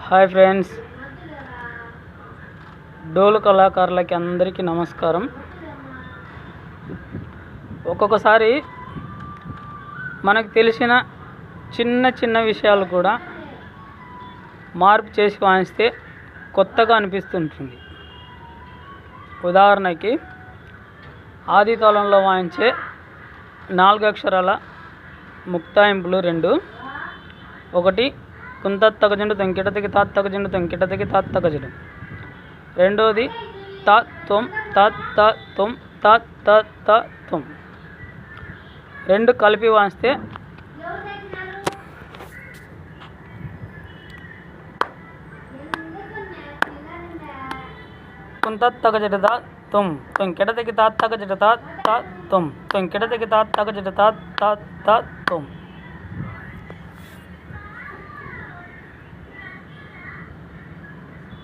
Hi friends, డోలు కళాకారులకి అందరికీ నమస్కారం. ఒక్కొక్కసారి మనకు తెలిసిన చిన్న చిన్న విషయాలు కూడా మార్పు చేసి వాయిస్తే కొత్తగా అనిపిస్తుంటుంది. ఉదాహరణకి ఆది తాళంలో వాయించే 4 అక్షరాల ముక్తాయింపులు 2. ఒకటి కుంతత్తగజండు తొంకిటతకి తాత్తగజండు తొంకిటతకి తాత్తగజండు. రెండోది తా త్వం తా తా త్వం తా తా తా త్వం. 2 కలిపి వాయిస్తే కుంతత్తగజట తా త్వం తొంకిటతకి తాత్తగజట తా తా త్వం తొంకిటతకి తాత్తగజట తా తా తా త్వం.